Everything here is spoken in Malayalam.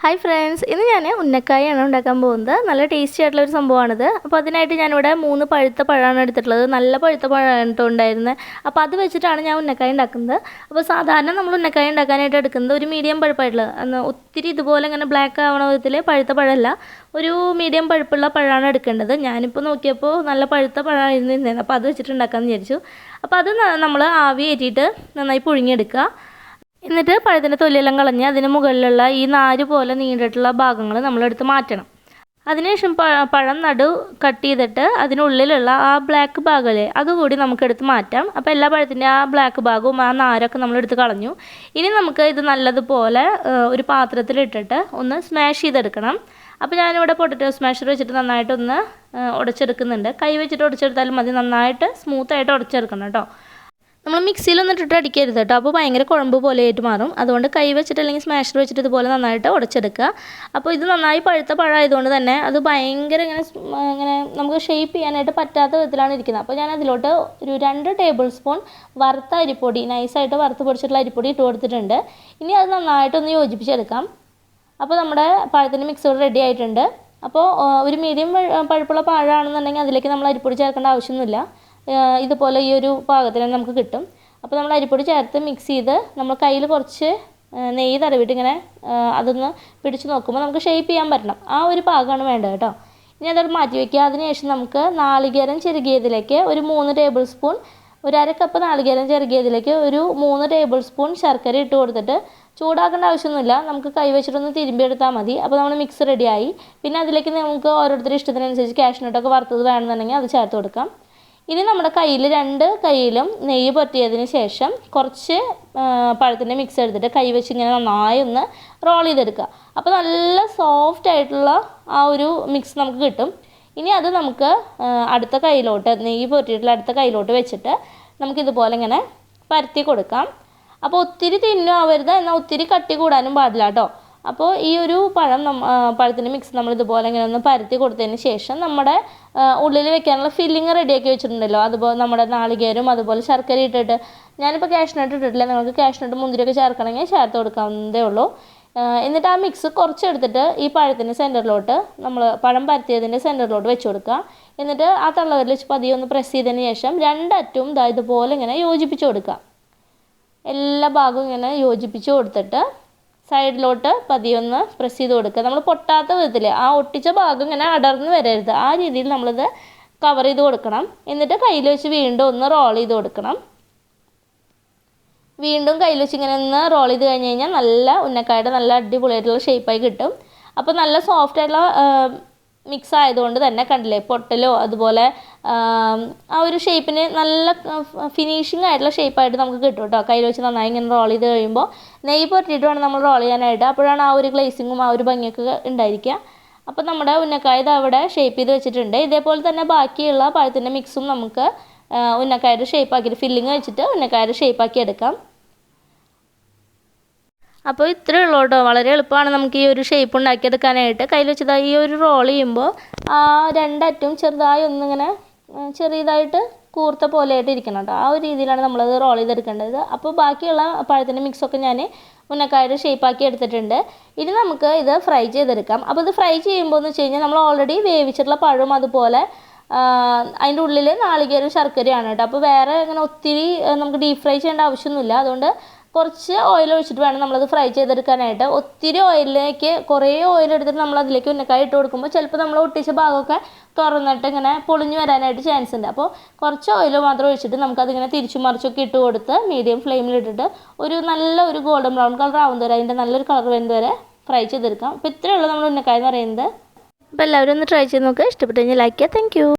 ഹായ് ഫ്രണ്ട്സ്, ഇന്ന് ഞാൻ ഉന്നക്കായാണ് ഉണ്ടാക്കാൻ പോകുന്നത്. നല്ല ടേസ്റ്റി ആയിട്ടുള്ള ഒരു സംഭവമാണിത്. അപ്പോൾ അതിനായിട്ട് ഞാനിവിടെ 3 പഴുത്ത പഴമാണ് എടുത്തിട്ടുള്ളത്. നല്ല പഴുത്ത പഴമാണ് ഉണ്ടായിരുന്നത്. അപ്പോൾ അത് വെച്ചിട്ടാണ് ഞാൻ ഉന്നക്കായ ഉണ്ടാക്കുന്നത്. അപ്പോൾ സാധാരണ നമ്മൾ ഉന്നക്കായ ഉണ്ടാക്കാനായിട്ട് എടുക്കുന്നത് ഒരു മീഡിയം പഴുപ്പായിട്ടുള്ളത്, ഒത്തിരി ഇതുപോലെ ഇങ്ങനെ ബ്ലാക്ക് ആവണ വിധത്തിൽ പഴുത്ത പഴമല്ല, ഒരു മീഡിയം പഴുപ്പുള്ള പഴമാണ് എടുക്കേണ്ടത്. ഞാനിപ്പോൾ നോക്കിയപ്പോൾ നല്ല പഴുത്ത പഴമായിരുന്നു ഇരുന്നത്. അപ്പോൾ അത് വെച്ചിട്ട് ഉണ്ടാക്കാമെന്ന് വിചാരിച്ചു. അപ്പോൾ അത് നമ്മൾ ആവി കയറ്റിയിട്ട് നന്നായി പുഴുങ്ങിയെടുക്കുക. എന്നിട്ട് പഴത്തിൻ്റെ തൊലിയെല്ലാം കളഞ്ഞ് അതിന് മുകളിലുള്ള ഈ നാര് പോലെ നീണ്ടിട്ടുള്ള ഭാഗങ്ങൾ നമ്മളെടുത്ത് മാറ്റണം. അതിനുശേഷം പഴം കട്ട് ചെയ്തിട്ട് അതിനുള്ളിലുള്ള ആ ബ്ലാക്ക് ഭാഗമല്ലേ അതുകൂടി നമുക്കെടുത്ത് മാറ്റാം. അപ്പോൾ എല്ലാ പഴത്തിൻ്റെ ആ ബ്ലാക്ക് ഭാഗവും ആ നാരൊക്കെ നമ്മളെടുത്ത് കളഞ്ഞു. ഇനി നമുക്ക് ഇത് നല്ലതുപോലെ ഒരു പാത്രത്തിലിട്ടിട്ട് ഒന്ന് സ്മാഷ് ചെയ്തെടുക്കണം. അപ്പോൾ ഞാനിവിടെ പൊട്ടറ്റോ സ്മാഷർ വെച്ചിട്ട് നന്നായിട്ടൊന്ന് ഉടച്ചെടുക്കുന്നുണ്ട്. കൈ വെച്ചിട്ട് ഉടച്ചെടുത്താലും മതി, നന്നായിട്ട് സ്മൂത്തായിട്ട് ഉടച്ചെടുക്കണം കേട്ടോ. നമ്മൾ മിക്സിയിലൊന്നും ഇട്ടിട്ട് അടിക്കരുത് കേട്ടോ, അപ്പോൾ ഭയങ്കര കുഴമ്പ് പോലെ ആയിട്ട് മാറും. അതുകൊണ്ട് കൈ വെച്ചിട്ട് അല്ലെങ്കിൽ സ്മാഷർ വെച്ചിട്ട് ഇതുപോലെ നന്നായിട്ട് ഉടച്ചെടുക്കുക. അപ്പോൾ ഇത് നന്നായി പഴുത്ത പഴമായതുകൊണ്ട് തന്നെ അത് ഭയങ്കര ഇങ്ങനെ നമുക്ക് ഷേപ്പ് ചെയ്യാനായിട്ട് പറ്റാത്ത വിധത്തിലാണ് ഇരിക്കുന്നത്. അപ്പോൾ ഞാൻ അതിലോട്ട് ഒരു 2 ടേബിൾ സ്പൂൺ വറുത്ത അരിപ്പൊടി, നൈസായിട്ട് വറുത്ത് പൊടിച്ചിട്ടുള്ള അരിപ്പൊടി ഇട്ട് കൊടുത്തിട്ടുണ്ട്. ഇനി അത് നന്നായിട്ടൊന്ന് യോജിപ്പിച്ചെടുക്കാം. അപ്പോൾ നമ്മുടെ പഴത്തിൻ്റെ മിക്സ് റെഡി ആയിട്ടുണ്ട്. അപ്പോൾ ഒരു മീഡിയം പഴുപ്പുള്ള പഴമാണെന്നുണ്ടെങ്കിൽ അതിലേക്ക് നമ്മൾ അരിപ്പൊടി ചേർക്കേണ്ട ആവശ്യമൊന്നുമില്ല. ഇതുപോലെ ഈ ഒരു പാകത്തിന് നമുക്ക് കിട്ടും. അപ്പോൾ നമ്മൾ അരിപ്പൊടി ചേർത്ത് മിക്സ് ചെയ്ത് നമ്മൾ കയ്യിൽ കുറച്ച് നെയ്യ് തടവിട്ട് ഇങ്ങനെ അതൊന്ന് പിടിച്ച് നോക്കുമ്പോൾ നമുക്ക് ഷേപ്പ് ചെയ്യാൻ പറ്റണം. ആ ഒരു പാകമാണ് വേണ്ടത് കേട്ടോ. ഇനി അതോട് മാറ്റി വയ്ക്കുക. അതിനുശേഷം നമുക്ക് നാളികേരം ചിരകിയതിലേക്ക് ഒരു 3 ടേബിൾ സ്പൂൺ, ഒരു 1/2 കപ്പ് നാളികേരം ചിരകിയതിലേക്ക് ഒരു 3 ടേബിൾ സ്പൂൺ ശർക്കര ഇട്ട് കൊടുത്തിട്ട് ചൂടാക്കേണ്ട ആവശ്യമൊന്നുമില്ല, നമുക്ക് കൈ വെച്ചിട്ടൊന്ന് തിരുമ്പിയെടുത്താൽ മതി. അപ്പോൾ നമ്മൾ മിക്സ് റെഡിയായി. പിന്നെ അതിലേക്ക് നമുക്ക് ഓരോരുത്തരുടെ ഇഷ്ടത്തിനനുസരിച്ച് കാഷ്നട്ടൊക്കെ വറുത്തത് വേണമെന്നുണ്ടെങ്കിൽ അത് ചേർത്ത് കൊടുക്കാം. ഇനി നമ്മുടെ കയ്യിൽ 2 കൈയിലും നെയ്യ് പുരട്ടിയതിന് ശേഷം കുറച്ച് പഴത്തിൻ്റെ മിക്സ് എടുത്തിട്ട് കൈ വെച്ച് ഇങ്ങനെ നന്നായി ഒന്ന് റോൾ ചെയ്തെടുക്കുക. അപ്പോൾ നല്ല സോഫ്റ്റ് ആയിട്ടുള്ള ആ ഒരു മിക്സ് നമുക്ക് കിട്ടും. ഇനി അത് നമുക്ക് അടുത്ത കൈയിലോട്ട്, നെയ്യ് പുരട്ടിയിട്ടുള്ള അടുത്ത കൈയിലോട്ട് വെച്ചിട്ട് നമുക്കിതുപോലെ ഇങ്ങനെ പരത്തി കൊടുക്കാം. അപ്പോൾ ഒത്തിരി തിന്നും ആവരുത്, എന്നാൽ ഒത്തിരി കട്ടി കൂടാനും പാടില്ല കേട്ടോ. അപ്പോൾ ഈ ഒരു പഴത്തിൻ്റെ മിക്സ് നമ്മളിതുപോലെ ഇങ്ങനെ ഒന്ന് പരത്തി കൊടുത്തതിന് ശേഷം നമ്മുടെ ഉള്ളിൽ വെക്കാനുള്ള ഫില്ലിങ് റെഡിയാക്കി വെച്ചിട്ടുണ്ടല്ലോ, അതുപോലെ നമ്മുടെ നാളികേരം അതുപോലെ ശർക്കര ഇട്ടിട്ട്, ഞാനിപ്പോൾ കാഷ്നട്ട് ഇട്ടിട്ടില്ല, നിങ്ങൾക്ക് കാഷ്നട്ട് മുന്തിരിയൊക്കെ ചേർക്കണമെങ്കിൽ ചേർത്ത് കൊടുക്കാവുന്നതേ ഉള്ളൂ. എന്നിട്ട് ആ മിക്സ് കുറച്ചെടുത്തിട്ട് ഈ പഴത്തിൻ്റെ സെൻറ്ററിലോട്ട്, നമ്മൾ പഴം പരത്തിയതിൻ്റെ സെൻറ്ററിലോട്ട് വെച്ച് കൊടുക്കുക. എന്നിട്ട് ആ തള്ളവരിൽ വെച്ച് പതിയെ ഒന്ന് പ്രസ് ചെയ്തതിന് ശേഷം 2 അറ്റവും ഇതുപോലെ ഇങ്ങനെ യോജിപ്പിച്ച് കൊടുക്കുക. എല്ലാ ഭാഗവും ഇങ്ങനെ യോജിപ്പിച്ച് കൊടുത്തിട്ട് സൈഡിലോട്ട് പതിയൊന്ന് പ്രസ് ചെയ്ത് കൊടുക്കുക. നമ്മൾ പൊട്ടാത്ത വിധത്തിൽ ആ ഒട്ടിച്ച ഭാഗം ഇങ്ങനെ അടർന്ന് വരരുത്, ആ രീതിയിൽ നമ്മളിത് കവർ ചെയ്ത് കൊടുക്കണം. എന്നിട്ട് കയ്യിൽ വെച്ച് വീണ്ടും ഒന്ന് റോൾ ചെയ്ത് കൊടുക്കണം. വീണ്ടും കയ്യിൽ വെച്ച് ഇങ്ങനെ ഒന്ന് റോൾ ചെയ്ത് കഴിഞ്ഞ് കഴിഞ്ഞാൽ നല്ല ഉന്നക്കായുടെ നല്ല അടിപൊളിയായിട്ടുള്ള ഷേപ്പായി കിട്ടും. അപ്പോൾ നല്ല സോഫ്റ്റ് ആയിട്ടുള്ള മിക്സ് ആയതുകൊണ്ട് തന്നെ കണ്ടില്ലേ, പൊട്ടലോ അതുപോലെ ആ ഒരു ഷേപ്പിന് നല്ല ഫിനിഷിംഗ് ആയിട്ടുള്ള ഷേപ്പായിട്ട് നമുക്ക് കിട്ടും കേട്ടോ. കയ്യിൽ വെച്ച് നന്നായി ഇങ്ങനെ റോൾ ചെയ്ത് കഴിയുമ്പോൾ നെയ്യ് പുരട്ടിയിട്ട് വേണം നമ്മൾ റോൾ ചെയ്യാനായിട്ട്. അപ്പോഴാണ് ആ ഒരു ഗ്ലേസിങ്ങും ആ ഒരു ഭംഗിയൊക്കെ ഉണ്ടായിരിക്കുക. അപ്പോൾ നമ്മുടെ ഉന്നക്കായ ഇത് അവിടെ ഷേപ്പ് ചെയ്ത് വെച്ചിട്ടുണ്ട്. ഇതേപോലെ തന്നെ ബാക്കിയുള്ള പഴത്തിൻ്റെ മിക്സും നമുക്ക് ഉന്നക്കായുടെ ഷേപ്പാക്കിയിട്ട് ഫില്ലിങ് വെച്ചിട്ട് ഉന്നക്കായുടെ ഷേപ്പാക്കി എടുക്കാം. അപ്പോൾ ഇത്രയേ ഉള്ളൂ കേട്ടോ, വളരെ എളുപ്പമാണ് നമുക്ക് ഈ ഒരു ഷേപ്പ് ഉണ്ടാക്കിയെടുക്കാനായിട്ട്. കയ്യിൽ വെച്ചത് ഈ ഒരു റോൾ ചെയ്യുമ്പോൾ ആ 2 അറ്റവും ചെറുതായി ഒന്നിങ്ങനെ ചെറിയതായിട്ട് കൂർത്ത പോലെയായിട്ട് ഇരിക്കണം കേട്ടോ. ആ ഒരു രീതിയിലാണ് നമ്മളത് റോൾ ചെയ്തെടുക്കേണ്ടത്. അപ്പോൾ ബാക്കിയുള്ള പഴത്തിൻ്റെ മിക്സൊക്കെ ഞാൻ ഉന്നക്കായുടെ ഷേപ്പാക്കി എടുത്തിട്ടുണ്ട്. ഇനി നമുക്ക് ഇത് ഫ്രൈ ചെയ്തെടുക്കാം. അപ്പോൾ ഇത് ഫ്രൈ ചെയ്യുമ്പോൾ എന്ന് വെച്ച് കഴിഞ്ഞാൽ നമ്മൾ ഓൾറെഡി വേവിച്ചിട്ടുള്ള പഴവും അതുപോലെ അതിൻ്റെ ഉള്ളിൽ നാളികേരം ശർക്കരയാണ് കേട്ടോ. അപ്പോൾ വേറെ അങ്ങനെ ഒത്തിരി നമുക്ക് ഡീപ്പ് ഫ്രൈ ചെയ്യേണ്ട ആവശ്യമൊന്നുമില്ല. അതുകൊണ്ട് കുറച്ച് ഓയിൽ ഒഴിച്ചിട്ട് വേണം നമ്മളത് ഫ്രൈ ചെയ്തെടുക്കാനായിട്ട്. ഒത്തിരി ഓയിലിലേക്ക് കുറേ ഓയിൽ എടുത്തിട്ട് നമ്മൾ അതിലേക്ക് ഉന്നക്കായ ഇട്ട് കൊടുക്കുമ്പോൾ ചിലപ്പോൾ നമ്മൾ ഒട്ടിച്ച ഭാഗമൊക്കെ തുറന്നിട്ട് ഇങ്ങനെ പൊളിഞ്ഞു വരാനായിട്ട് ചാൻസ് ഉണ്ട്. അപ്പോൾ കുറച്ച് ഓയിൽ മാത്രം ഒഴിച്ചിട്ട് നമുക്കതിങ്ങനെ തിരിച്ചും മറിച്ചൊക്കെ ഇട്ട് കൊടുത്ത് മീഡിയം ഫ്ലെയിമിലിട്ടിട്ട് നല്ല ഒരു ഗോൾഡൻ ബ്രൗൺ കളർ ആവുന്നവരെ, അതിൻ്റെ നല്ലൊരു കളർ വരുന്നവരെ ഫ്രൈ ചെയ്തെടുക്കാം. അപ്പോൾ ഇത്രയേ ഉള്ളൂ നമ്മുടെ ഉന്നക്കായ എന്ന് പറയുന്നത്. അപ്പോൾ എല്ലാവരും ഒന്ന് ട്രൈ ചെയ്ത് നോക്കുക. ഇഷ്ടപ്പെട്ടു കഴിഞ്ഞാൽ ലൈക്ക് ചെയ്യുക. Thank you.